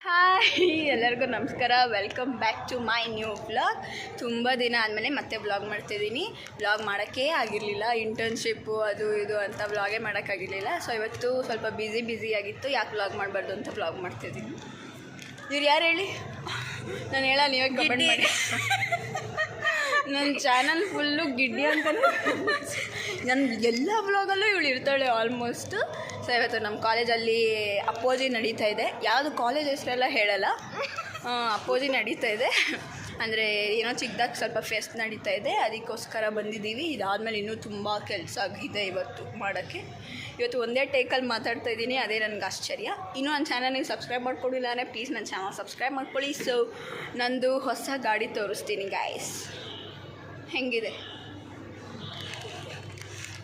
Hi ಎಲ್ಲರಿಗೂ ನಮಸ್ಕಾರ. Welcome back to my new vlog. ತುಂಬ ದಿನ ಆದಮೇಲೆ ಮತ್ತೆ ವ್ಲಾಗ್ ಮಾಡ್ತಿದ್ದೀನಿ. ವ್ಲಾಗ್ ಮಾಡೋಕ್ಕೇ ಆಗಿರಲಿಲ್ಲ, ಇಂಟರ್ನ್ಶಿಪ್ಪು ಅದು ಇದು ಅಂತ ವ್ಲಾಗೇ ಮಾಡೋಕ್ಕಾಗಿರಲಿಲ್ಲ. ಸೊ ಇವತ್ತು ಸ್ವಲ್ಪ ಬ್ಯುಸಿ ಆಗಿತ್ತು, ಯಾಕೆ ವ್ಲಾಗ್ ಮಾಡಬಾರ್ದು ಅಂತ ವ್ಲಾಗ್ ಮಾಡ್ತಿದ್ದೀನಿ. ಇವ್ರು ಯಾರು ಹೇಳಿ? ನಾನು ಹೇಳ, ನೀವೇ ಕಮೆಂಟ್ ಮಾಡಿ. ನನ್ನ ಚಾನಲ್ ಫುಲ್ಲು ಗಿಡ್ಡಿ ಅಂತ ನನ್ನ ಎಲ್ಲ ವ್ಲಾಗಲ್ಲೂ ಇವಳು ಇರ್ತಾಳೆ ಆಲ್ಮೋಸ್ಟ್. ಸೊ ಇವತ್ತು ನಮ್ಮ ಕಾಲೇಜಲ್ಲಿ ಅಪ್ಪೋಜಿ ನಡೀತಾ ಇದೆ. ಯಾವುದು ಕಾಲೇಜ್ ಹೆಸರೆಲ್ಲ ಹೇಳಲ್ಲ, ಅಪ್ಪೋಜಿ ನಡೀತಾ ಇದೆ. ಅಂದರೆ ಏನೋ ಚಿಕ್ಕದಾಗಿ ಸ್ವಲ್ಪ ಫೆಸ್ಟ್ ನಡೀತಾ ಇದೆ, ಅದಕ್ಕೋಸ್ಕರ ಬಂದಿದ್ದೀವಿ. ಇದಾದಮೇಲೆ ಇನ್ನೂ ತುಂಬ ಕೆಲಸ ಇದೆ ಇವತ್ತು ಮಾಡೋಕ್ಕೆ. ಇವತ್ತು ಒಂದೇ ಟೇಕಲ್ಲಿ ಮಾತಾಡ್ತಾ ಇದ್ದೀನಿ, ಅದೇ ನನಗೆ ಆಶ್ಚರ್ಯ. ಇನ್ನೂ ನನ್ನ ಚಾನಲ್ ನೀವು ಸಬ್ಸ್ಕ್ರೈಬ್ ಮಾಡ್ಕೊಂಡಿಲ್ಲ ಅಂದರೆ ಪ್ಲೀಸ್ ನನ್ನ ಚಾನಲ್ ಸಬ್ಸ್ಕ್ರೈಬ್ ಮಾಡ್ಕೊಳ್ಳಿ. ಸೊ ನಂದು ಹೊಸ ಗಾಡಿ ತೋರಿಸ್ತೀನಿ ಗಾಯ್ಸ್. ಹೆಂಗಿದೆ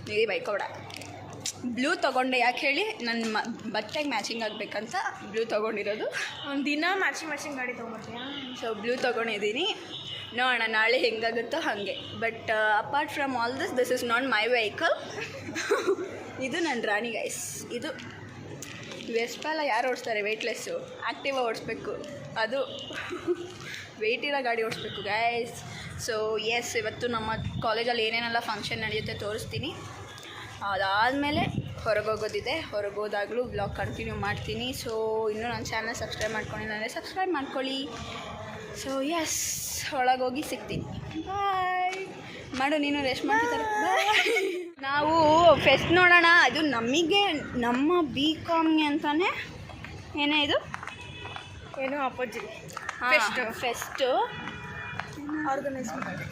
ನೀ ಬೈಕೋಬೇಡ. ಬ್ಲೂ ತೊಗೊಂಡೆ, ಯಾಕೆ ಹೇಳಿ? ನನ್ನ ಬಟ್ಟೆಗೆ ಮ್ಯಾಚಿಂಗ್ ಆಗಬೇಕಂತ ಬ್ಲೂ ತೊಗೊಂಡಿರೋದು. ಒಂದು ದಿನ ಮ್ಯಾಚಿಂಗ್ ಗಾಡಿ ತೊಗೊಂಡ್ತೀಯಾ? ಸೊ ಬ್ಲೂ ತೊಗೊಂಡಿದ್ದೀನಿ, ನೋಡೋಣ ನಾಳೆ ಹೆಂಗಾಗುತ್ತೋ ಹಾಗೆ. But apart from all this is not my vehicle. ಇದು ನನ್ನ ರಾಣಿ ಗೈಸ್. ಇದು ವೆಸ್ಪೆಲ್ಲ ಯಾರು ಓಡಿಸ್ತಾರೆ? ವೆಯ್ಟ್ಲೆಸ್ಸು ಆ್ಯಕ್ಟಿವಾ ಓಡಿಸ್ಬೇಕು, ಅದು ವೆಯ್ಟ್ ಇರೋ ಗಾಡಿ ಓಡಿಸ್ಬೇಕು ಗೈಸ್. ಸೊ ಎಸ್, ಇವತ್ತು ನಮ್ಮ ಕಾಲೇಜಲ್ಲಿ ಏನೇನೆಲ್ಲ ಫಂಕ್ಷನ್ ನಡೆಯುತ್ತೆ ತೋರಿಸ್ತೀನಿ. ಅದಾದಮೇಲೆ ಹೊರಗೋಗೋದಿದೆ, ಹೊರಗೋದಾಗಲೂ ವ್ಲಾಗ್ ಕಂಟಿನ್ಯೂ ಮಾಡ್ತೀನಿ. ಸೊ ಇನ್ನೂ ನನ್ನ ಚಾನಲ್ ಸಬ್ಸ್ಕ್ರೈಬ್ ಮಾಡ್ಕೊಂಡಿಲ್ಲ ಅಂದರೆ ಸಬ್ಸ್ಕ್ರೈಬ್ ಮಾಡ್ಕೊಳ್ಳಿ. ಸೊ ಎಸ್, ಒಳಗೋಗಿ ಸಿಗ್ತೀನಿ. ಬಾಯ್. ಮಾಡು, ನೀನು ರೆಸ್ಟ್ ಮಾಡ್ತಿದ್ದಾರೆ. ನಾವು ಫೆಸ್ಟ್ ನೋಡೋಣ. ಅದು ನಮಗೆ ನಮ್ಮ ಬಿ ಕಾಮ್ಗೆ ಅಂತಲೇ ಏನೇ ಇದು ಏನು ಅಪ್ಪಜ್ಜಿ ಫೆಸ್ಟು ಆರ್ಗನೈಸ್ ಮಾಡಿ,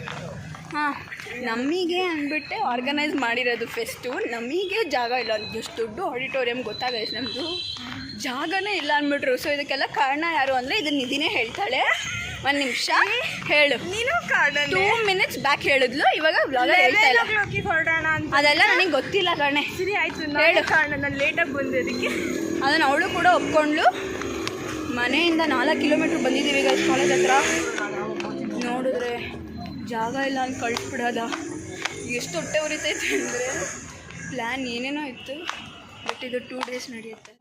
ನಮಗೆ ಅಂದ್ಬಿಟ್ಟೆ ಆರ್ಗನೈಸ್ ಮಾಡಿರೋದು ಫೆಸ್ಟು. ನಮಗೆ ಜಾಗ ಇಲ್ಲ, ಎಷ್ಟು ದೊಡ್ಡ ಆಡಿಟೋರಿಯಂ ಗೊತ್ತಾಗೈತೆ, ನಮ್ಮದು ಜಾಗನೇ ಇಲ್ಲ ಅಂದ್ಬಿಟ್ರು. ಸೊ ಇದಕ್ಕೆಲ್ಲ ಕಾರಣ ಯಾರು ಅಂದರೆ ಇದನ್ನ ನಿಧಿನೇ ಹೇಳ್ತಾಳೆ. ಒಂದು ನಿಮಿಷ ಹೇಳು ನೀನು. ಕಾರಣ 2 minutes ಬ್ಯಾಕ್ ಹೇಳಿದ್ಲು, ಇವಾಗ ವ್ಲಾಗಲ್ಲಿ ಹೇಳ್ತಾ ಇಲ್ಲ. ಹೊರಡೋಣ ಅಂತ ಅದೆಲ್ಲ ನನಗೆ ಗೊತ್ತಿಲ್ಲ ಕಣೆ. ಸರಿ ಆಯಿತು, ಹೇಳು ಕಾರಣ. ನಾನು ಲೇಟಾಗಿ ಬಂದಿದ್ದಕ್ಕೆ ಅದನ್ನು ಅವಳು ಕೂಡ ಒಪ್ಕೊಂಡ್ಲು. ಮನೆಯಿಂದ 4 ಕಿಲೋಮೀಟ್ರ್ ಬಂದಿದ್ದೀವಿ ಈಗ ಕಾಲೇಜ್ ಹತ್ರ. ನೋಡಿದ್ರೆ ಜಾಗ ಇಲ್ಲ ಅಂತ ಕಳಿಸ್ಬಿಡೋದ. ಎಷ್ಟು ಹೊಟ್ಟೆ ಉರಿತೈತೆ ಅಂದರೆ ಪ್ಲ್ಯಾನ್ ಏನೇನೋ ಇತ್ತು, ಬಟ್ ಇದು 2 days ನಡೆಯುತ್ತೆ.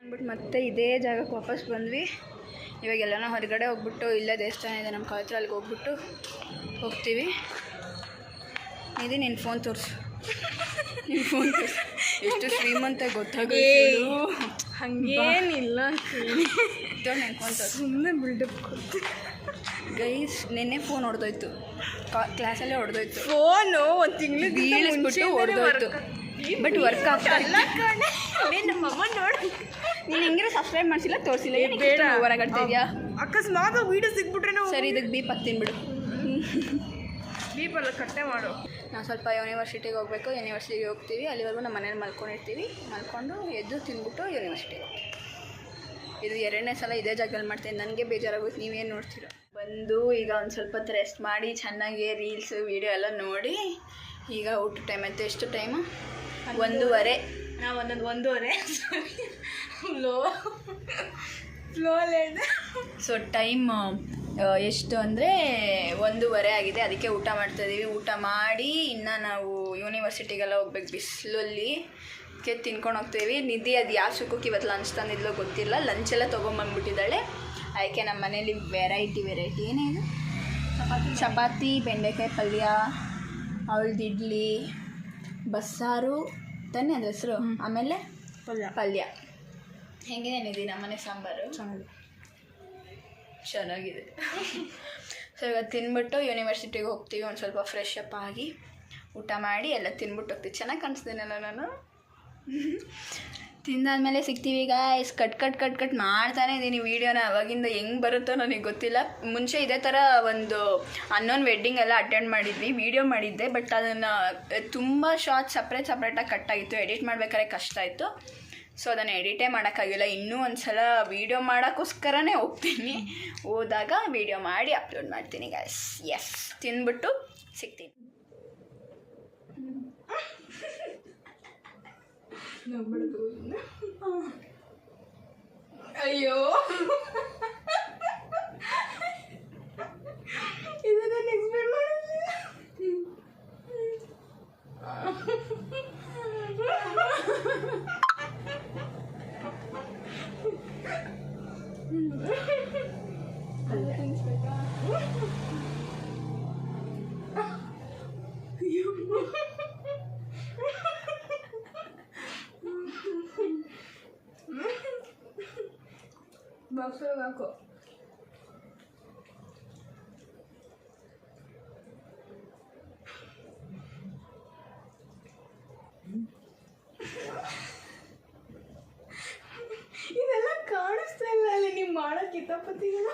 ಅಂದ್ಬಿಟ್ಟು ಮತ್ತೆ ಇದೇ ಜಾಗಕ್ಕೆ ವಾಪಸ್ ಬಂದ್ವಿ. ಇವಾಗೆಲ್ಲನೂ ಹೊರಗಡೆ ಹೋಗ್ಬಿಟ್ಟು, ಇಲ್ಲೇ ದೇವಸ್ಥಾನ ಇದೆ ನಮ್ಮ ಕಾಲೇಜ್, ಅಲ್ಲಿಗೆ ಹೋಗ್ಬಿಟ್ಟು ಹೋಗ್ತೀವಿ. ಇದು ನಿನ್ನ ಫೋನ್ ತೋರಿಸು, ನಿನ್ನ ಫೋನ್ ತೋರಿಸು. ಎಷ್ಟು ಶ್ರೀಮಂತ ಗೊತ್ತಾಗೋದು. ಹಾಗೇನಿಲ್ಲ, ನನ್ನ ಫೋನ್ ತೋರಿಸು. ಸುಮ್ಮನೆ ಬಿಲ್ಡಪ್ ಕೊಡ್ತು ಗೈಸ್. ನಿನ್ನೆ ಫೋನ್ ಹೊಡೆದೋಯ್ತು, ಕ್ಲಾಸಲ್ಲೇ ಹೊಡೆದೋಯ್ತು. ಫೋನು ಒಂದು ತಿಂಗಳು ಬೀಳಿಸ್ಬಿಟ್ಟು ಹೊಡೆದೋಯ್ತು, ಬಟ್ ವರ್ಕ್ ಆಗ್ತಾ ಇಲ್ಲ. ನಮ್ಮಮ್ಮ ನೋಡು, ನೀನು ಹೆಂಗಿರೋ ಸಬ್ಸ್ಕ್ರೈಬ್ ಮಾಡಿಸಿಲ್ಲ, ತೋರಿಸಿಲ್ಲ. ಬೇಡ ಹೊರಗಡ್ತಾ ಇದೆಯಾ? ಅಕಸ್ಮಾತ್ ವೀಡಿಯೋ ಸಿಕ್ಬಿಟ್ರೆ ಸರಿ, ಇದಕ್ಕೆ ಬೀಪ್ ಹಾಕ್ತೀನಿ ಬಿಡು. ಬೀಪಲ್ಲ, ಕಟ್ಟೆ ಮಾಡು. ನಾವು ಸ್ವಲ್ಪ ಯೂನಿವರ್ಸಿಟಿಗೆ ಹೋಗಬೇಕು. ಯೂನಿವರ್ಸಿಟಿಗೆ ಹೋಗ್ತೀವಿ, ಅಲ್ಲಿವರೆಗೂ ನಮ್ಮ ಮನೇಲಿ ಮಲ್ಕೊಂಡಿರ್ತೀವಿ. ಮಲ್ಕೊಂಡು ಎದ್ದು ತಿಂದ್ಬಿಟ್ಟು ಯೂನಿವರ್ಸಿಟಿಗೆ ಹೋಗ್ತೀವಿ. ಇದು 2ನೇ ಸಲ ಇದೇ ಜಾಗದಲ್ಲಿ ಮಾಡ್ತೀನಿ. ನನಗೆ ಬೇಜಾರಾಗುತ್ತೆ, ನೀವೇನು ನೋಡ್ತೀರೋ. ಬಂದು ಈಗ ಒಂದು ಸ್ವಲ್ಪ ಹೊತ್ತು ರೆಸ್ಟ್ ಮಾಡಿ ಚೆನ್ನಾಗಿ ರೀಲ್ಸು ವೀಡಿಯೋ ಎಲ್ಲ ನೋಡಿ ಈಗ ಊಟ ಟೈಮ್ ಆಯಿತು. ಎಷ್ಟು ಟೈಮು? 1:30. ನಾವು 1:30 ಫ್ಲೋ. ಸೊ ಟೈಮ್ ಎಷ್ಟು ಅಂದರೆ 1:30 ಆಗಿದೆ. ಅದಕ್ಕೆ ಊಟ ಮಾಡ್ತಾಯಿದ್ದೀವಿ. ಊಟ ಮಾಡಿ ಇನ್ನು ನಾವು ಯೂನಿವರ್ಸಿಟಿಗೆಲ್ಲ ಹೋಗ್ಬೇಕು. ಬಿಸಿಲಲ್ಲಿ ತಿನ್ಕೊಂಡು ಹೋಗ್ತೀವಿ. ನಿಧಿ ಅದು ಯಾವ ಸುಖಕ್ಕೆ ಇವತ್ತು ಲಂಚ್ ತಂದಿದ್ಲೋ ಗೊತ್ತಿಲ್ಲ, ಲಂಚೆಲ್ಲ ತೊಗೊಂಬಂದ್ಬಿಟ್ಟಿದ್ದಾಳೆ. ಅದಕ್ಕೆ ನಮ್ಮ ಮನೇಲಿ ವೆರೈಟಿ ಏನೇ ಇದು, ಚಪಾತಿ, ಬೆಂಡೆಕಾಯಿ ಪಲ್ಯ, ಅವಳದ್ದು ಇಡ್ಲಿ, ಬಸ್ಸಾರು ತಾನೇ ಅದ್ರ ಹೆಸರು, ಆಮೇಲೆ ಪಲ್ಯ. ಹೆಂಗಿದೆ ನಿಧಿ ನಮ್ಮನೆ ಸಾಂಬಾರು? ಚೆನ್ನಾಗಿದೆ. ಸೊ ಇವತ್ತು ತಿನ್ಬಿಟ್ಟು ಯೂನಿವರ್ಸಿಟಿಗೆ ಹೋಗ್ತೀವಿ. ಒಂದು ಸ್ವಲ್ಪ ಫ್ರೆಶ್ ಅಪ್ ಆಗಿ ಊಟ ಮಾಡಿ ಎಲ್ಲ ತಿನ್ಬಿಟ್ಟು ಹೋಗ್ತೀವಿ. ಚೆನ್ನಾಗಿ ಕಾಣಿಸ್ತೀನಲ್ಲ ನಾನು? ತಿಂದಾದ್ಮೇಲೆ ಸಿಗ್ತೀವಿ ಈಗ. ಕಟ್ ಮಾಡ್ತಾನೆ ಇದ್ದೀನಿ ವೀಡಿಯೋನ. ಅವಾಗಿಂದ ಹೆಂಗೆ ಬರುತ್ತೋ ನನಗೆ ಗೊತ್ತಿಲ್ಲ. ಮುಂಚೆ ಇದೇ ಥರ ಒಂದು ಅನ್ನೋನ್ ವೆಡ್ಡಿಂಗ್ ಎಲ್ಲ ಅಟೆಂಡ್ ಮಾಡಿದ್ವಿ, ವೀಡಿಯೋ ಮಾಡಿದ್ದೆ. ಬಟ್ ಅದನ್ನು ತುಂಬ ಶಾರ್ಟ್ ಸಪ್ರೇಟಾಗಿ ಕಟ್ಟಾಗಿತ್ತು. ಎಡಿಟ್ ಮಾಡ್ಬೇಕಾದ್ರೆ ಕಷ್ಟ ಆಯಿತು. ಸೊ ಅದನ್ನು ಎಡಿಟೇ ಮಾಡೋಕ್ಕಾಗಿಲ್ಲ. ಇನ್ನೂ ಒಂದು ಸಲ ವೀಡಿಯೋ ಮಾಡೋಕ್ಕೋಸ್ಕರನೇ ಹೋಗ್ತೀನಿ. ಹೋದಾಗ ವೀಡಿಯೋ ಮಾಡಿ ಅಪ್ಲೋಡ್ ಮಾಡ್ತೀನಿ ಗೈಸ್. ಎಸ್, ತಿಂದ್ಬಿಟ್ಟು ಸಿಗ್ತೀನಿ. ಅಯ್ಯೋ, ಇದನ್ನು ಎಕ್ಸ್ಪ್ಲೇನ್ ಮಾಡಿಲ್ಲ. ಬಾಕ್ಸ್ ಹಾಕೋ. ಇದೆಲ್ಲ ಕಾಣಿಸ್ತಾ ಇಲ್ಲ ಅಲ್ಲಿ ನೀವು ಮಾಡೋ ಕಿತಾಪತಿಗಳು.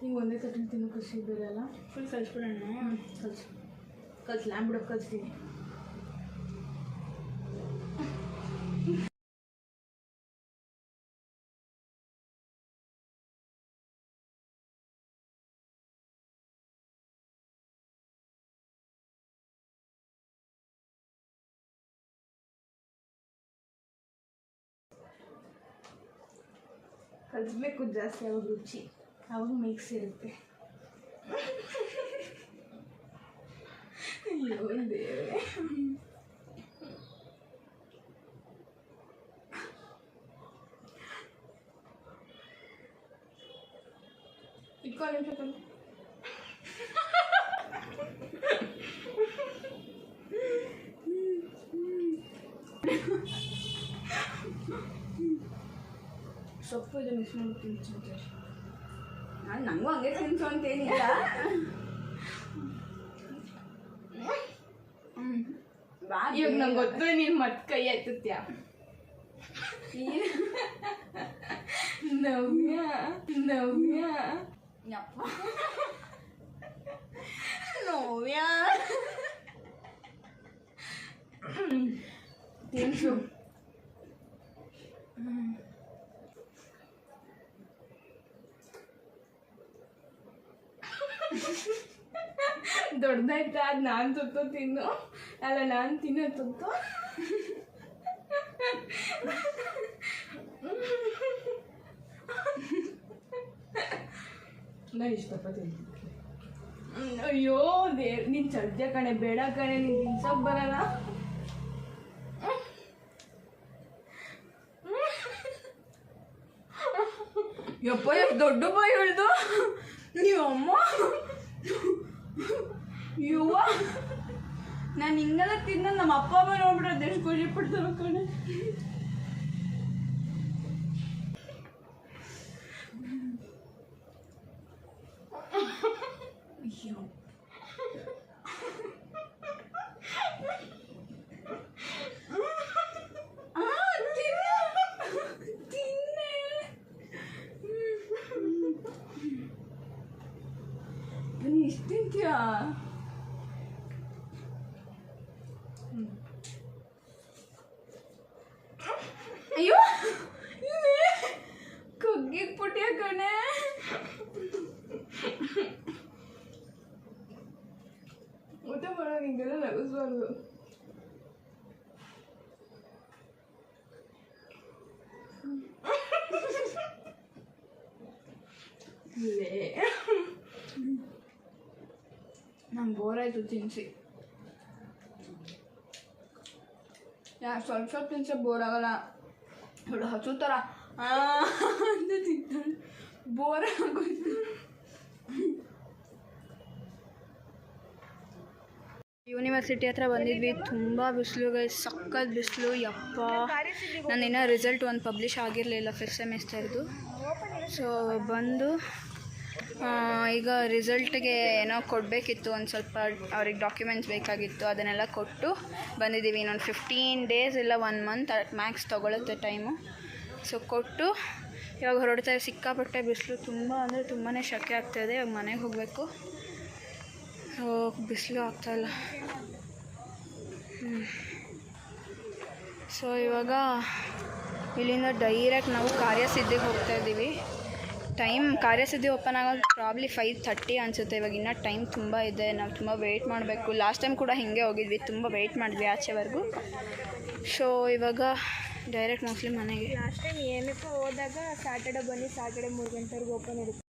ನೀವು ಒಂದೇ ತಟ್ಟಿನ ತಿನ್ನೋ ಖುಷಿ ಬೇರೆ ಅಲ್ಲ. ಫುಲ್ ಕಲಿಸ್ಬಿಡೋಣ. ಕಲ್ಸಿ ಲ್ಯಾಂಬ್ ಬಿಡೋಕೆ ಕಲಿಸ್ತೀನಿ. ಕಲಿಸ್ಬೇಕು ಜಾಸ್ತಿ, ಅವಾಗ ರುಚಿ, ಅವಾಗ ಮಿಕ್ಸ್ ಇರುತ್ತೆ. ಅಯ್ಯೋ ದೇವರೇ. ಇಟ್ಕೊ ನಿಮಿಷ. ಸೊಪ್ಪು ಇದೆ ಮಿಕ್ಸ್ ಮಾಡಿ ತಿನ್ಸುತ್ತೆ. ನಾನು ನನಗೂ ಹಂಗೆ ತಿನ್ಸು ಅಂತೇನಿಲ್ಲ. ಇವಾಗ ನಂಗೆ ಗೊತ್ತು ನೀನು ಮತ್ತೆ ಕೈ ಎತ್ತುತ್ತೀಯ. ನವ್ಯ ನವ್ಯ ಯಪ್ಪ ನೋವ್ಯ ತಿನ್ಸು. ದೊಡ್ಡದಾಯ್ತಾ? ಅದು ನಾನು ತುತ್ತು ತಿನ್ನು. ಅಲ್ಲ, ನಾನು ತಿನ್ನೋ ತುತ್ತು. ನಾನು ಇಷ್ಟಪ್ಪ ತಿಂತೀನಿ. ಅಯ್ಯೋ ನೀನು ಸದ್ಯ ಕಣೆ, ಬೇಡ ಕಣೆ, ನೀನು ತಿನ್ಸೋಕೆ ಬರಲ್ಲ. ಯಪ್ಪ ದೊಡ್ಡ ಬಾಯಿ ಹೇಳ್ದು ನೀವಮ್ಮ. ಯುವ ನಾನು ಹಿಂಗೆಲ್ಲ ತಿಂದ ನಮ್ಮ ಅಪ್ಪ ಅಮ್ಮ ನೋಡ್ಬಿಟ್ರೆ ಎಷ್ಟು ಖುಷಿ ಪಡ್ತಾರೋ ಕಣೆ. ಅಯ್ಯೋ ಇಷ್ಟು ತಿಂತೀಯಾ? ಅಯ್ಯೋ ಕುಗ್ಗಿಗೆ ಪುಟ್ಟಿಯ ಕಣೆ. ಊಟ ಮಾಡೋದು ಹಿಂಗೆಲ್ಲ ನಗಿಸ್ಬಾರ್ದು. ನಂಗೆ ಬೋರ್ ಆಯಿತು ತಿನ್ನಿಸಿ. ಯಾರು ಸ್ವಲ್ಪ ಸ್ವಲ್ಪ ತಿನ್ಸಿ ಬೋರ್ ಆಗಲ್ಲ. ಇವಳು ಹಸು ಥರ ಅಂತ ತಿಂತಾಳೆ, ಬೋರ್ ಆಗೋಯ್ತು. ಯೂನಿವರ್ಸಿಟಿ ಹತ್ರ ಬಂದಿದ್ವಿ. ತುಂಬ ಬಿಸಿಲು ಗೈಸ್, ಸಖತ್ ಬಿಸಿಲು. ಯಪ್ಪ ನಾನಿನ್ನೂ ರಿಸಲ್ಟ್ ಒಂದು ಪಬ್ಲಿಷ್ ಆಗಿರಲಿಲ್ಲ ಫಸ್ಟ್ ಸೆಮಿಸ್ಟರ್ದು. ಸೊ ಬಂದು ಈಗ ರಿಸಲ್ಟ್ಗೆ ಏನೋ ಕೊಡಬೇಕಿತ್ತು, ಒಂದು ಸ್ವಲ್ಪ ಅವ್ರಿಗೆ ಡಾಕ್ಯುಮೆಂಟ್ಸ್ ಬೇಕಾಗಿತ್ತು, ಅದನ್ನೆಲ್ಲ ಕೊಟ್ಟು ಬಂದಿದ್ದೀವಿ. ಇನ್ನೊಂದು 15 ಡೇಸ್ ಇಲ್ಲ 1 ಮಂತ್ ಮ್ಯಾಕ್ಸ್ ತೊಗೊಳುತ್ತೆ ಟೈಮು. ಸೊ ಕೊಟ್ಟು ಇವಾಗ ಹೊರಡ್ತಾರೆ. ಸಿಕ್ಕಾಪಟ್ಟೆ ಬಿಸಿಲು, ತುಂಬ ಅಂದರೆ ತುಂಬಾ ಶೆಕೆ ಆಗ್ತಾಯಿದೆ. ಇವಾಗ ಮನೆಗೆ ಹೋಗಬೇಕು. ಸೊ ಬಿಸಿಲು ಆಗ್ತಾಯಿಲ್ಲ. ಸೊ ಇವಾಗ ಇಲ್ಲಿಂದ ಡೈರೆಕ್ಟ್ ನಾವು ಕಾರ್ಯಸಿದ್ಧಿಗೆ ಹೋಗ್ತಾಯಿದ್ದೀವಿ. ಟೈಮ್ ಕಾರ್ಯಸಿದ್ಧಿ ಓಪನ್ ಆಗೋದು ಪ್ರಾಬ್ಲಿ 5:30 ಅನಿಸುತ್ತೆ. ಇವಾಗ ಇನ್ನೂ ಟೈಮ್ ತುಂಬ ಇದೆ. ನಾವು ತುಂಬ ವೆಯ್ಟ್ ಮಾಡಬೇಕು. ಲಾಸ್ಟ್ ಟೈಮ್ ಕೂಡ ಹೀಗೆ ಹೋಗಿದ್ವಿ, ತುಂಬ ವೆಯ್ಟ್ ಮಾಡಿದ್ವಿ ಆಚೆವರೆಗೂ. ಸೊ ಇವಾಗ ಡೈರೆಕ್ಟ್ ಮೋಸ್ಟ್ಲಿ ಮನೆಗೆ. ಲಾಸ್ಟ್ ಟೈಮ್ ಏನಕ್ಕೂ ಹೋದಾಗ ಸ್ಯಾಟರ್ಡೆ ಬನ್ನಿ, ಸ್ಯಾಟರ್ಡೆ 3 ಗಂಟೆವರೆಗೂ ಓಪನ್ ಇರುತ್ತೆ.